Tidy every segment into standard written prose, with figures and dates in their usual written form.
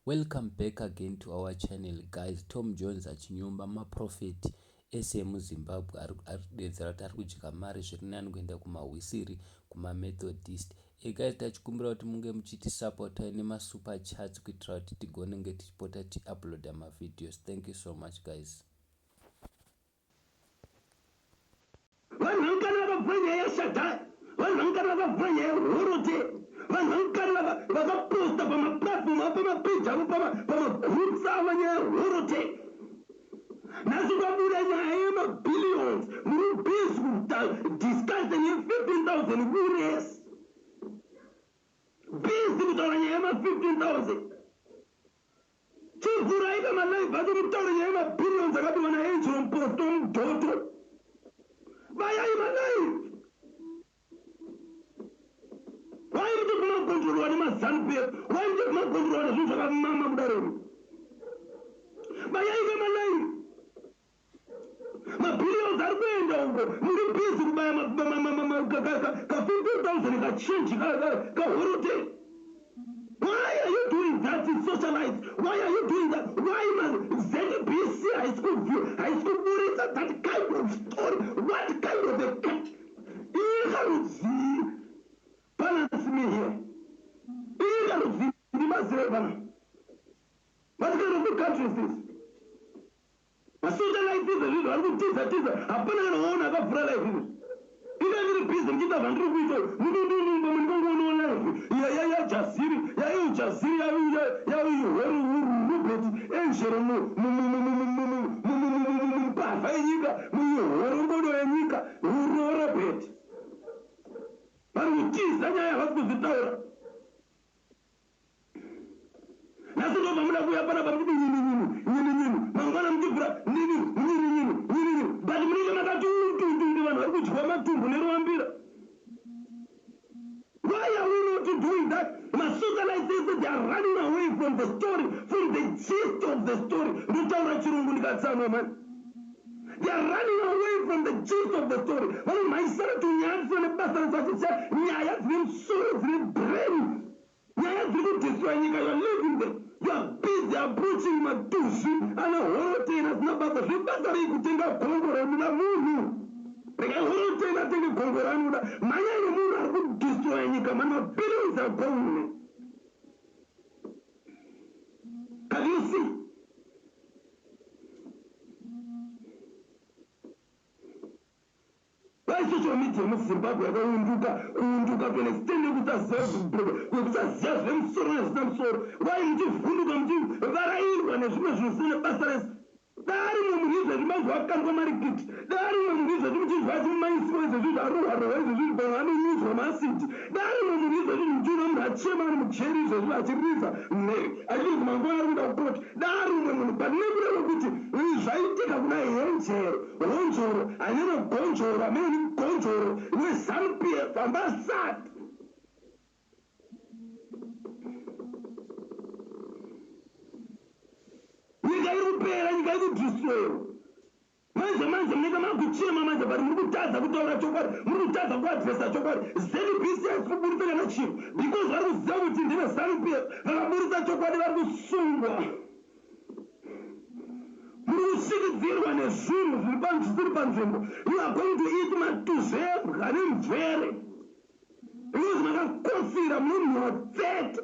Welcome back again to our channel guys. Tom Jones achinyomba maprofeti ese muZimbabwe arikudedzera kuti arikudya mari zvirinani kuenda kumahwisiri kumamethodist. Guys, tachikumbira kuti munge muchitisapota nemasuper chats kuitira kuti tigonenge tichipota tiuploada mavideos. Thank you so much guys. Vakaposta pamaplatform pamapage avo pamagroups ava nyaya yehorote nhasi kwabuda nyaya yemabillions muri busy kudiscussa ne15,000 ures busy kutaura nyaya yema15,000 chivhurai pamalive acho kutaura nyaya yemabillions akadiwa naangelo mposto mudoto vayai malive. Why am I not control what my son pay? Why am I not control what the mama Budarum? My life. My billions are going over. Moving pieces by my 50,000 got change. Why are you doing that in socialites? Why are you doing that? Why man? ZBC high school view, high school bullies, that kind of story. What kind of a cat? Balance me here. What kind of a country is this? A soldier like this, I would teaser. I put an own other friend like this. Even in the piece of get a hundred people, we don't do no Jasiri, why are we not doing that? My socialization, they are running away from the story, from the gist of the story. They are running away from the gist of the story. Well, my son to Yanson and Pastor said, I have been so brain. I have been destroying you. You're living there. You are busy approaching my douche and a whole thing has not been the Pastor could think of Congo and the moon. The whole thing I think of Congo and my moon are good destroying you. My billions are gone. Can you see? Social media muZimbabwe yakaunduka kuextend kutaziva zvemusoro nezvimusoro. Wai muchivhunduka muchivarairwa nezvimwe zvinosina basa rese. Dari mumurizva zvimazvakandwa marikiti. Dari mumurizva zvimuchizva chimaiswa izvezvi zvaruhwarwa izvezvi vanonyudzwa masiti. Dari mumurizva zvinhu muchiona munhu achema ari mujeri izvezvi achirisa mheri achirisi mangwana ari kuda kupoti. Dari umwe munhu patinebura rokuti zvaitika kuna honjoro anyana gonjoro amene gonjoro weZANU-PF ambassador. Nyika iri kupera, nyika iri kudestroyiwa. Manje munenge makuchema manje bari muri kutadza kutaura chokwadi, muri kutadza kuadresa chokwadi. ZBC haisi kuburitsa kana chinhu because vari kuziva kuti ndine ZANU-PF. Vakaburitsa chokwadi vari kusungwa. Mukusvikidzirwa nezvinhu zvisiri panzvimbo. You are going to eat matuzvebwa nemvere. Because makakosira munhotsete.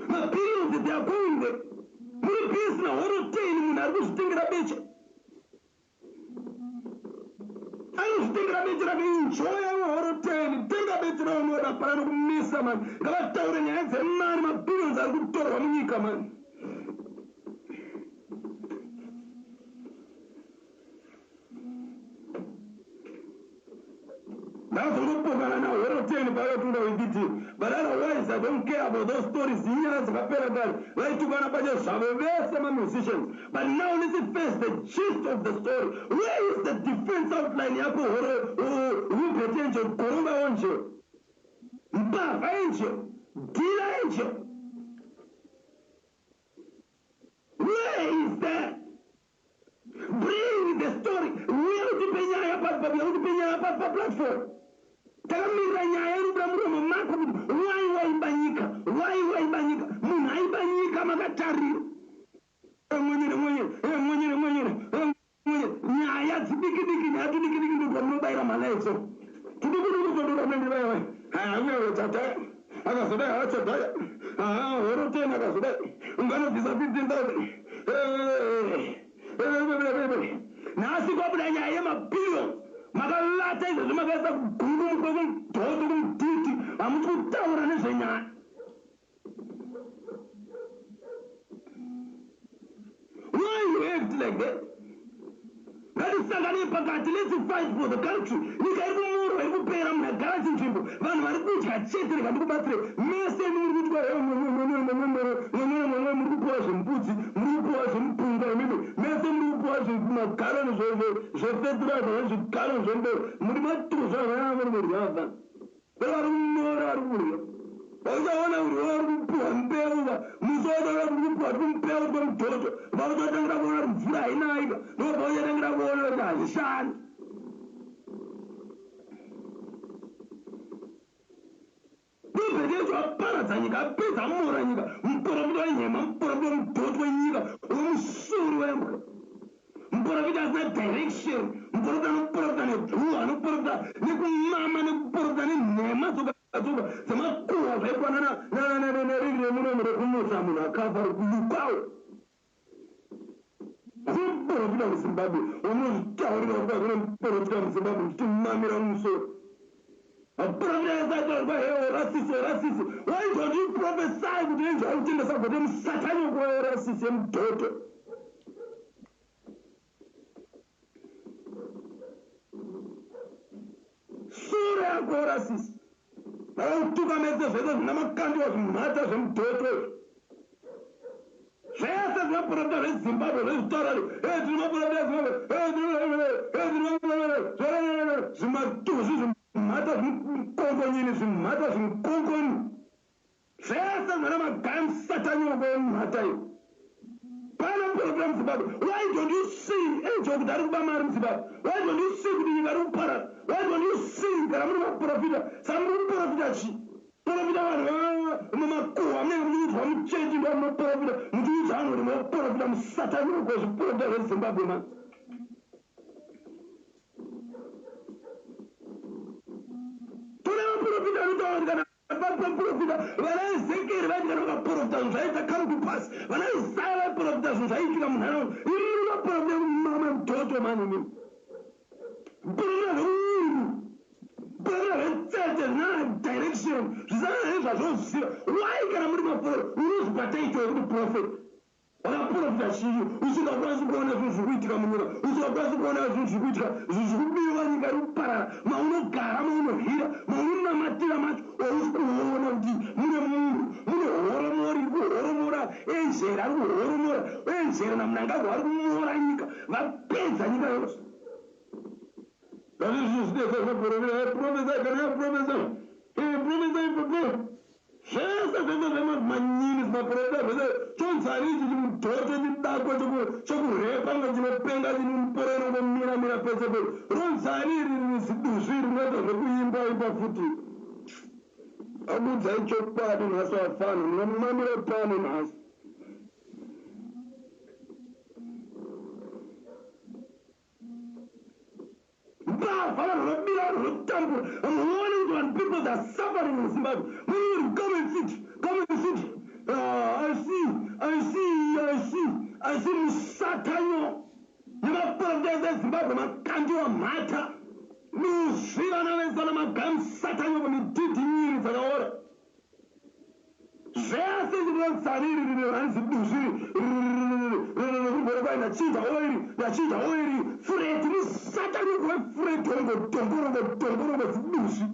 Mapirions they are going there. Muri busy na horoteini munhu ari kuzvitengera beche. Anozvitengera beche rakaenjoya horoteini. Tenga beche raunoda para nokumisa mani. Ngavataure nyaya dzemari mapirions ari kutorwa munyika mani. But otherwise, I don't care about those stories. Right to my musicians. But now let's face the gist of the story. Where is the defense outline? Who potential Korumba Angel? Mbav Angel? Dila Angel? Where is that? Bring the story. Where is the platform? Tell me, matariro nyaya dzidiki-diki neatudiki-diki ndopanobayira malaitso tudikudikutodoramendivawe tata akazodai haachadhaya horoteni akazodai unganobvisa 15,000 nhasi kwabuda nyaya yemabhiliyoni makalata izvezvi makaisa kugungumukwe kumudhoto kumudhiti hamuti kutaura nezvenyaya why you act like that? Ngatisangane pakati, let's fight for the country. Nyika iri kumurwa, iri kupera, munhu agara chinzvimbo, vanhu vari kudya chete, rega ndikubatsire mese muri kutwa muri kupuwa zvembudzi, muri kupuwa zvempunga imimi, mese muri kupuwa zvimagaroni zvefederal, zvigaroni zvembeu, muri matuzva vana vari kudya vana vari kunyora vari kudya vachaona kuti vari kupuwa mbeuva musoda vari kupuwa kumbeu kwemudhoto vakutotangira kuona kuti mvura hainaika ndobva uchatangira kuona kuti hazvishani ndobvetecho aparadza nyika apedza mura nyika muprofita wenyema muprofita wemudhoto wenyika wemusuri wembwa muprofita asina direction muprofita anoprofita nedhuwa anoprofita nekumama nekuprofita nenhema dzoka dzemakuhwa zvaikwanana neriri remunomo rekumutsa munhu akafa rikulukawo muprofita muzimbabwe wamunozvitaurira kuti kune muprofita muzimbabwe ndichimamira mumusoro aprofita esaitaurwa orasisi why don't you prophesy kuti nezvautendesa gote musatanyoko orasisi yemudhoto sura yako orasisi vakautukamedze zvese zvina makandiwa zvimhata zvemudhoto zvese zvimaprofita zvezimbabwe zvezvitaurari tinomaprofita zvimatuzi zvimhata zvimukongonyini zvimhata zvimukongoni zvese zvina magaya musatanyoko emhata iyo pana muprofita muzimbabwe why don't you see kuti ari kubamari muzimbabwe why don't you see kuti nyika ri kuparara why don't you see kana muri maprofita samuri kuprofita chi profita vanhu mumakuhwa munenge muchiudzwa muchechi ndo mumaprofita muchiudza vanhu kuti maprofita musatanyoko zviprofita zvezimbabwe man tune maprofita anotaura kuti kana vaprofita vana ezekeri vaiti kana vakaprofita zvinhu zvaita come to pass vana isaya vaprofita zvinhu zvaitika munharaunda iri maprofita mama mudhoto mani mimi profita zveunhu profita zvetsete zvina direction zvisana nezvazvoziva why kana muri maprofita unozvibataitoi kuti profeta wakaprofita chii usingakwanisi kuona zvinhu zviri kuitika munyika usingakwanisi kuona zvinhu zviri kuitika zvinhu zviri kubiwa nyika iri kuparara maunogara maunohira maunonamatira macho wausi kuona kuti mune munhu mune horomori iri kuhoromora enjera ari kuhoromora enjera namunangagwa ari kumora nyika vapedza nyika yose zvazvizvi zvidezvaprofesa kana profesa zvese zvemanyini zvimaprofita zvese chonzari ichi chimudhoto chidako chokurepa nga chinopenga chinomuporera ngomiramira pese pese ronzari iri ziduzvi rinoita zvekuimba imba futi abudzai chokwadi nhasi wafana munomamira pano nhasi mbavha vanhu vanobira vanhu vanotambura hamuoni kuti vanhu people are suffering in Zimbabwe munori come and sit I see musatanyo nemaprofita ezimbabwe makandiwa mhata muzvi vana vese namagaya musatanyo pamidhidhi nyiri dzakaora zvese zvironzariri ranziduzvi rikumbora ndachinja oiri fureti musatanyo kuve fureti ongodongorongo ziduzvi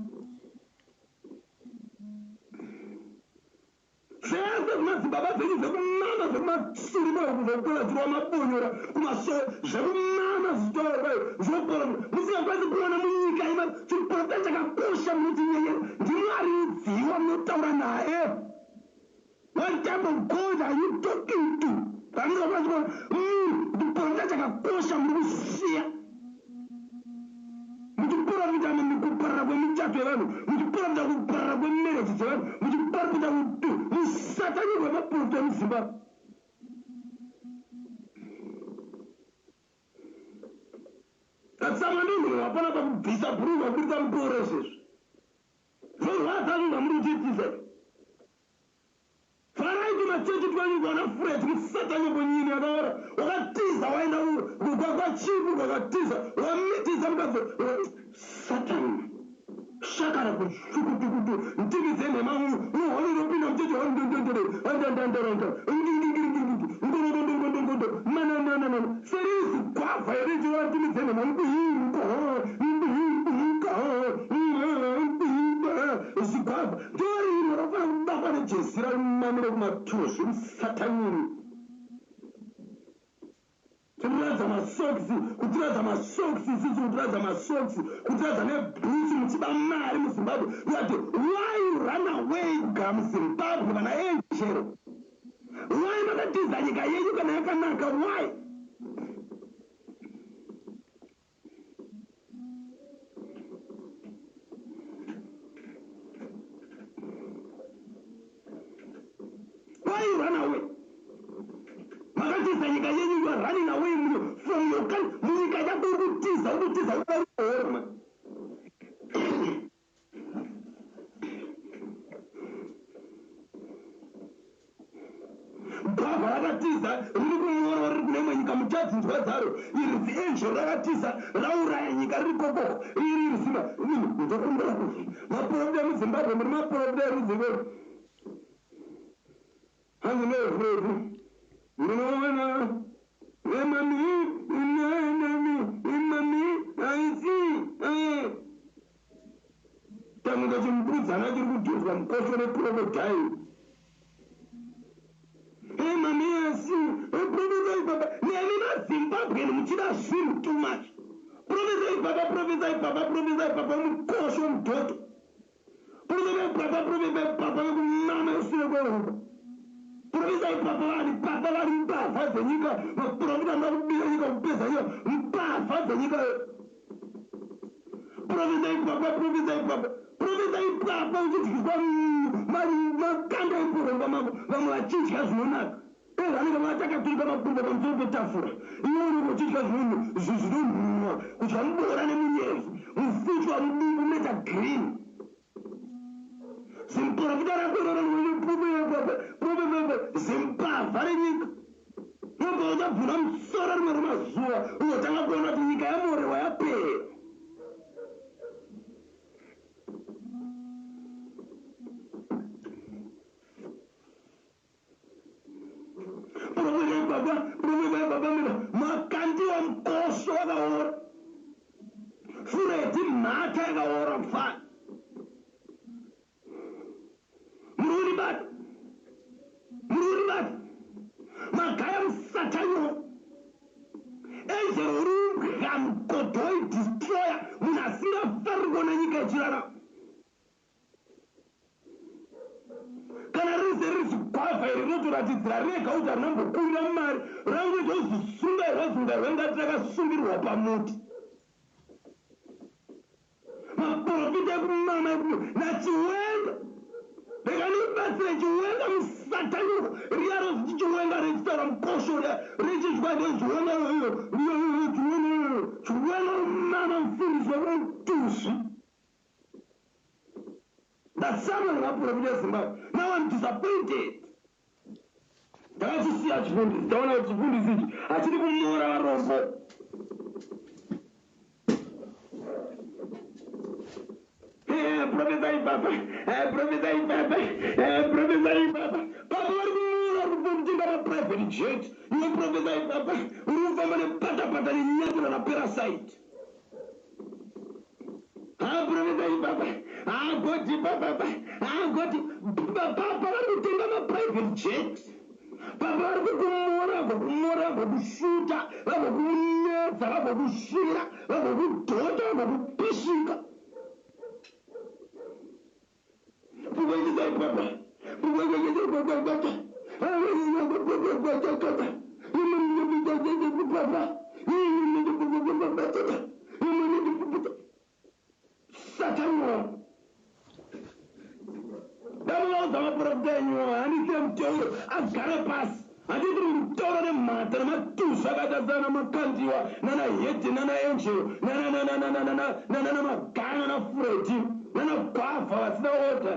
zvese zvimadzibaba zvenyu zvekumama zvekumasurima zvokuladziwa mabonyora kumasoro zvekumama zvitorai zvoprofita musingakwanisi kuona munyika ima chiprofita chakakosha munoti nyeye ndimwari udziwa munotaura naye what type of God are you talking to vandingakwanisi kuona chiprofita chakakosha muri kusiya muchiprofita kuparara kwemichato yevanhu muchiprofita kuparara kwemereji dzevanhu muchiprofita musatanyo rwemaprofita emuzimbabwe atsama ndongo hapana pakubvisa bhuruu vakuita mupore izvezvi zvorwadza zvingamurutidzisa farai kumachechi twanyugwana fred musatanyambonyini yakaora wakatiza waenda kwachipu kwakatiza wamitiza mukadzi satani shakara kuchukutukutu ntimidze nhema muhori ropinda muchechi manananana serisi gwavha here chiva ntimidze nhema zigwavha ndorino rofana kubakwa nejesi ramamire kumatuzvi musataniri kutiradza masoksi kutiradza masoksi isisu kutiradza masoksi kutiradza nebhutsi muchiba mari muzimbabwe ukati why run away kugara muzimbabwe vana enjero why makatiza nyika yenyu kana yakanaka why why run away makatiza nyika yenyu you are running away from your country munyika yako ukutiza ukaorma bhavha rakatiza riri kunyora riri kune imwe nyika muchadzinzwa dzaro iri zienjo rakatiza rauraya nyika riri kokoko iri zima ndokumbura kuti maprofita emuzimbabwe muri maprofita eruzivo hanzi neefredu munoona imami aisi tamuka chimbudzana chiri kudhuzwa mukosho neprokodhaini mami asi profesai baba nemi mazimbabweni muchida zvinhu too much profesai baba mukosho mudhoto profesai baba vekumama esure kweroba profesai baba vari mbavha dzenyika maprofita ndakubira nyika kupedza nyika mbavha dzenyika profesai baba uchidyiswa makanda ekuromba mako vamwe vachidya zvinonaka vanenge vatakaturika makumbo pamusoro petafura iwe uri uchidya zvinhu zvinonhuhwa kudya mubora nemunyezi mufuchwa mudumbu meta green zimprofita rakorora zimbabva renyika nobva uchabvuna musoro rimwe remazuva unotanga kuona kuti nyika yamorewa yapera profesai baba makandiwa mukosho wakaora fureti mhata yakaora mfana muri bata magaya musatanyo enjero rumbwa mugodhoi destroyer munhu asingafari kuona nyika ichirarama kana rize rizigwavha iri rinotoratidzira rega kuti harinambokurira mari rangoita kuzvisungairwa ngati rakasungirwa pamuti maprofita ekumama nachiwenga rega nibatsire chiwenga musatanyuko riya roziti chiwenga rechitaura mukosho rechidya nezviwenga chiwenga mama mufundiswa wetuzvi. That's someone who profita Zimbabwe. Now I'm disappointed. Ndakachisiya chifundisi ndaona kuti chifundisi ichi hachiri kunyora varombo. Profesai baba baba vari kunyora kutenga maprivate jet iwe profesai baba uri kufamba nepatapata nenyatira naparasite. Profesai baba agoti baba vari kutenga maprivate jet baba vari kukumora vakushuta vavokunetsa vavokushira vavokudhota vavokupishika. Profesai baba Satano. That was our problem. I need them to Afghan pass. handiti kutaura nemhata nematusha akatadzana namakandiwa nanahedhi nanaangel nanamagana nanafredi nanagwavha vasina oda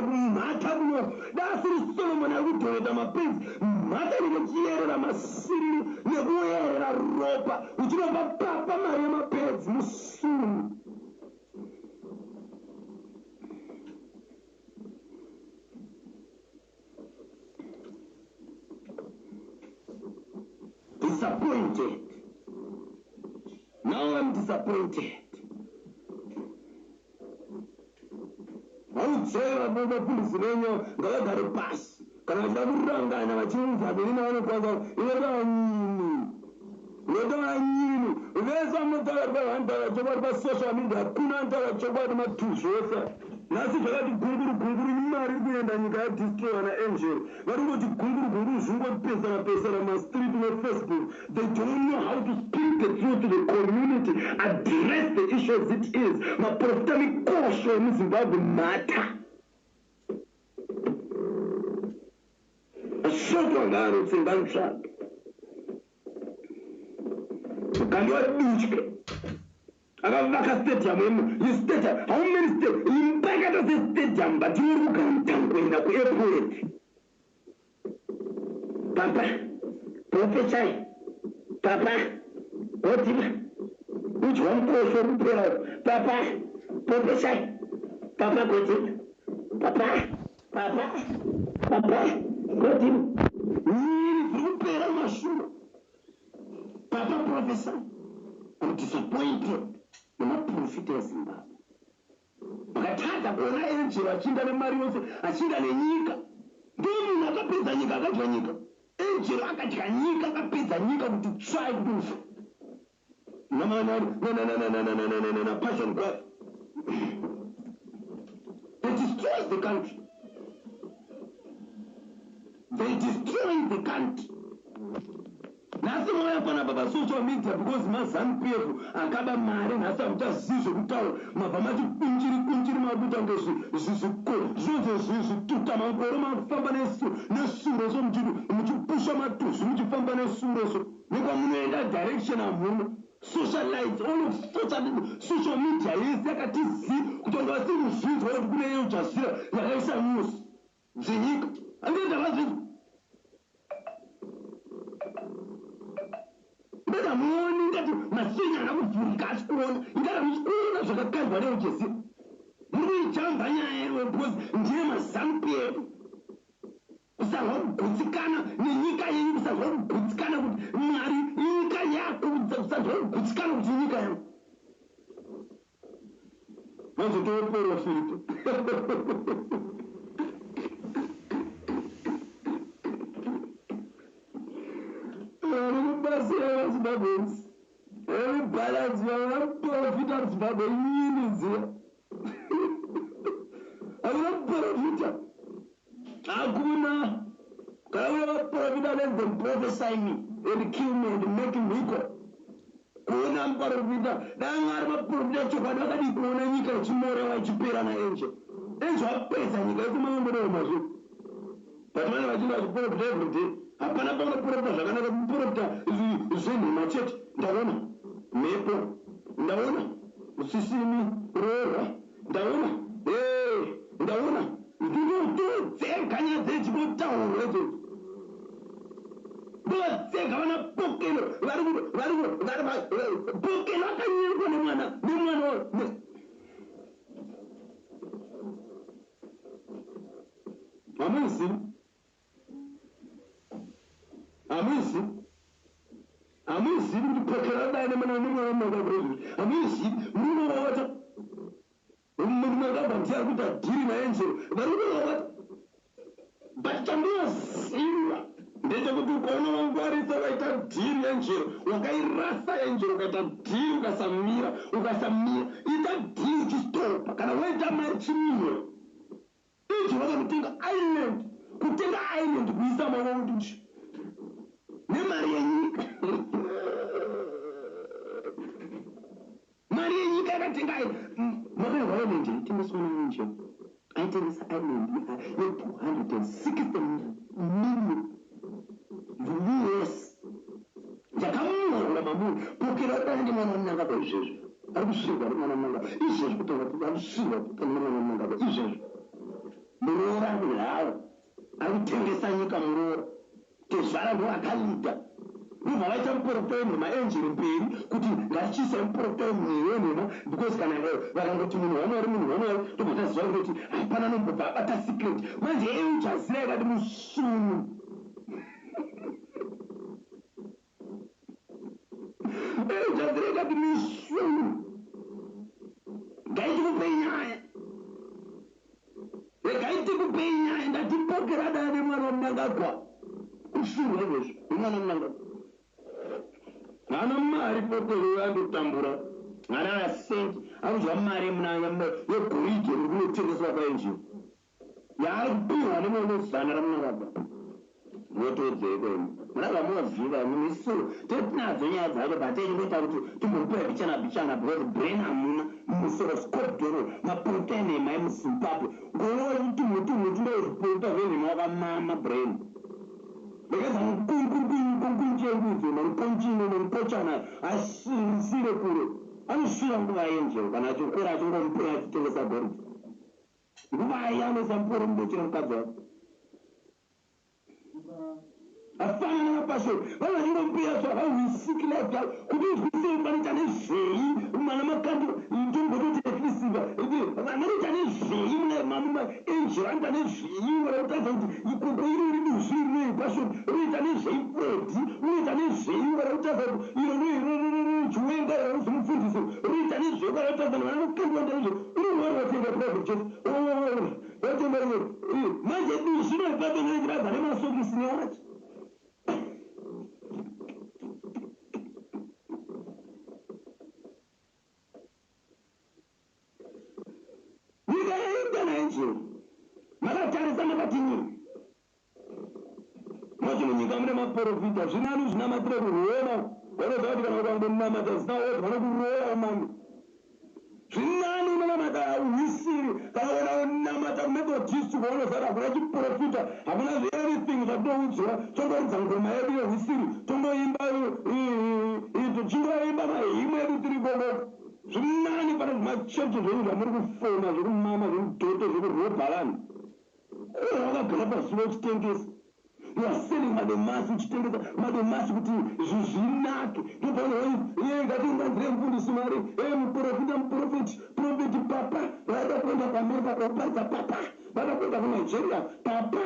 kumhata kuno dasiri solomoni ari kudhoreta mapenzi mhata nekuchiyerera masiriri nekuyerera ropa uchinopa papa mari yemapenzi musunu disappointed. Now I'm disappointed. Vaudzeva vafundisi venyu ngavagare pasi kana vachida kurangana vachiunza veri navanokwanza inoda vanyini vese vanotaura pavantaura chokwadi pasocial media hakuna anotaura chokwadi matuzi ose nhasi zvakati gunguru imari kuenda nyika yadistroya naangel varingoti gunguru zvingopesana mastreet nefacebook. They don't know how to speak the truth to the community, address the issues it is. Maprofita mikosho emuzimbabwe mhata ashotwa ngaanotsenga ntsvaga kandiwadutye akavaka stadium stadium how many stadium impakata sestadium but iri kugara mutangwena kuairport papa profesai papa otima udya mukosho kupera papa profesai papa gotima papa gotima nyiri ziri kupera mashuro papa profesai I'm disappointed nemaprofita ezimbabwe vakatadza kuona angel achinda nemari yose achinda nenyika ndiye munhu akapedza nyika akadya nyika angel akadya nyika akapedza nyika kuti tsvai kufa napassion god they destroys the country nhasi moya panapa pasocial media because mazanupf akaba mari nhasi hamutazivi zvekutaura mabva mati kunjiri makuita kunge zvituta makore mafamba nesuro so muchipusha matuzi muchifamba nesuro so nekwamunoenda direction hamuna socialites all of social media yese yakatizivi kuti vanhu vasiri kuzvinzwa kuti kune yeujazira yakaisa news zvenyika andienda vazvinzwa beda muoni ngati masenya anakuvhurika asi kuona ingara muchikuona zvakakandwa neujazira muri kuijamba nyaya yeruwe because ndiye mazanupf kusarwa kugutsikana nenyika yenyu kusarwa kugutsikana kuti mwari nyika yako kusarwa kugutsikana kuti nyika yangu vanzotoporofita vanokubasira vazimbabwenzi everybalance vanaprofita zimbabwe inyiniziva hakuna kuprofita hakuna kana uye vaprofita let them prophesy me and kill me and make me equal kuona muprofita dangari vaprofita chokwadi vakadi kuona nyika ichimorewa ichipera naangel apedza nyika yekumanyomborewa mazvo but vane vachinda vachiprofita everyday hapana paunoprofita zvakanaka kuprofita zvenhema chete ndaona mhepo ndaona usisimi roorwa ndaona ndaona ndodzega nyaya dzechikotaurwa idzodzo ndodzega vana pokeno pokeno akanyerekwa nemwana hamuzivi kuti pokeno adai nemwana hamuzivi murunovavata murume akabva ndiyari kuti adhiri naangel varunovavata but chandoziva ndechekuti ukaona wangwarisa ukaita dhiri angel wakairasa angel ukaita dhiri ukasamira ita dhiri uchistopa kana waita mari chimiro iji vakakutenga island kuisa mawaudichi nemari yenyika aitenga makairwa irenje itengeswa nanje aitengesa island ye260 million US ndakamuona mamunhu pokera dande mwana wananga kwa izvezvo ari kusviva ari mwana wananga izvezvo kutonga kuti ari kusviva kuti mwana wananga kwa izvezvo muroora hawo ari kutengesa nyika muroora tezvara ndo akalida ndobva vaita muprofita wenhema enjeri mberi kuti ngatichiisa muprofita wenhema because kana vakangoti munhu wamwari ndobva taziva kuti hapana nombobva abata secret manje euchazira ikati musunu euchazira ikati misunu ngaiti kupei nyaya regaiti kupei nyaya ndatipokera dane mwana wamunangagwa kushurwa izvezvo imwana wamunangagwa hana mari potero yandotambura hana asenti akuzva mari yegoridhe riri kunotengeswa paenjini yaari kupihwa nemonozana ramunangagwa motodzeko munavamovhiva mumisuwo totinadzo nyaya dzacho batechingoita kuti timbomupiwa bichana because brain hamuna mumusoro scopdoro maprota enhema emuzimbabwe ngonowa tumu tindozviprota venhema wakamama brain ekeza mukunjengudzo mamuponjino mamupochana asire kure anosvira nguva yenjero kana achikura achingomupura achitengesa goridhe nguva yanoisa muporo mudochera mukadzi wake afana namapashoni vanhu vachingomupira so havahwisiki life yavo kuti uzwisire vanoita nezvei mana makandi ndombototi eklisiva vanoita nezvei mumaenjero anoita nezvei varikutaridza kuti ikoko iri riduzvi rinoi pashoni rinoita nezvei fredi unoita nezvei varikutaridza kuti iro chiwenga rarozomufundisi rinoita nezvei varikutaridza kuti vanokendwanda izvo unovari vatenga private jet vatenga manje duzvi noipabengerechiradza nemasokisi newachi nyika yainga naenjero makatarisa makati nyini moti munyika mune maprofita zvinani zvinamatira kuroma vanoziva kuti kana ukangonamata zina woti vanokuroya mamwe zvinani unonamata uhisiri kana ona unamata kumethodist kwaunozara hakuna chiprofita hakuna everything zvatoudzwa tongoudza ngoma yedu yehisiri tongoimba chingoimba mahimu edu tiri kokoko zvinani pana zvimachechi zvenyu zvamuri kufoma zvekumama zvemudhoto zvekurobha vanhu wakagara pazuva uchitengesa yaselling madomasi uchitengesa madomasi kuti zvinake ndopaungatinganzire mufundisi mari muprofita muprofeti papa vaida kuenda kuamerica koparidza papa vaida kuenda kunigeria papa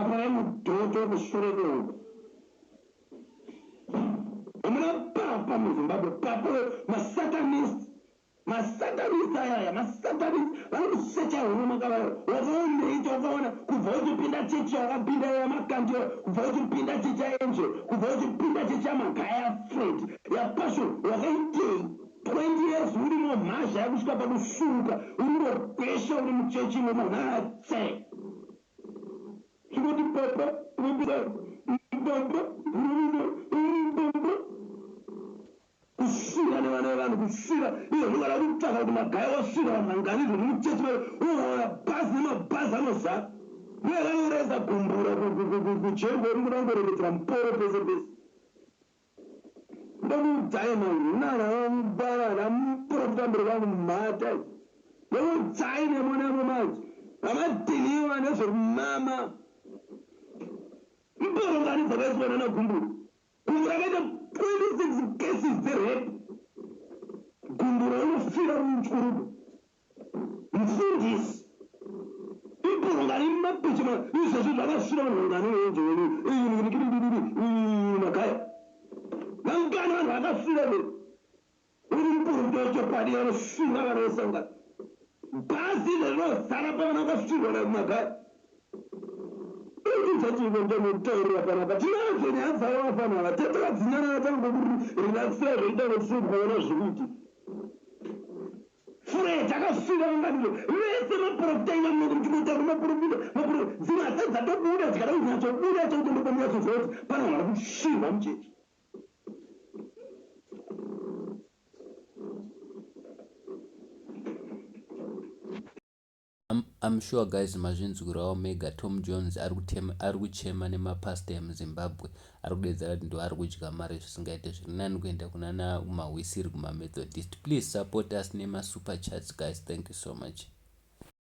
vemudhoto kushure kwehuko amuna papa muzimbabwe papa masatanist ayaya masatanist vanokusecha huro makavaro wakaoneita wakaona kubva uchipinda chechi wakapinda yamakandi kubva uchipinda chechi yaangel kubva uchipinda chechi yamagaya fred yapassion wakaitei 20 years urimo mhazha yakusvika pakusunga uringogwesha uri muchechi imo munatse zvinoti papa kusvira nevana vevanhu kusvira iyo zvingada kutsvaka kuti magaya wasvira vanhu vanganizvo nemuchechi unoona bhazi nemabhazi anozara uye vanoreza gumbura kujengo uri kunangorengedzera muporo pese pese ndokuudzai manhunara vamubarana muprofita mberi vangu mhata ndokuudzai nemonemo manje vamadhiniwa nezvekumama muporongani dzakaiswana nagumbura gumbura akaita 26 cases dzerape gumbura unofira mumuchurudo mufundisi iporongani mapichi izvezvo zvakasvira vanhongani venjeni makaya vangani vanhu vakasvira ve uri muprofita wechokwadi vanosvinga vanosangana bhazi zvezvinozara pavana vakasvirwa nakumagaya ndamutaurira panapa tinadzo nyaya dzavo vafana ava tatakadzinyana tangorelaxira zvoita notisikuona zvikuti fure takasvika vanganiro vese maprofita ivamunokuchikotauri maprofita dzimwe hasa dzatobuda dzikada kunyatsobuda chekuti ndopamunyatsoziva kuti pana vanhu vari kushirwa muchechi I'm sure guys mazvinzwirawo mega. Tom Jones ari kuchema nemapasta emuzimbabwe, ari kudedzera kuti ndo ari kudya mari zvisingaite zviri nani kuenda kunana mahwisiri kumamethodist. Please support us nema super chats guys. Thank you so much.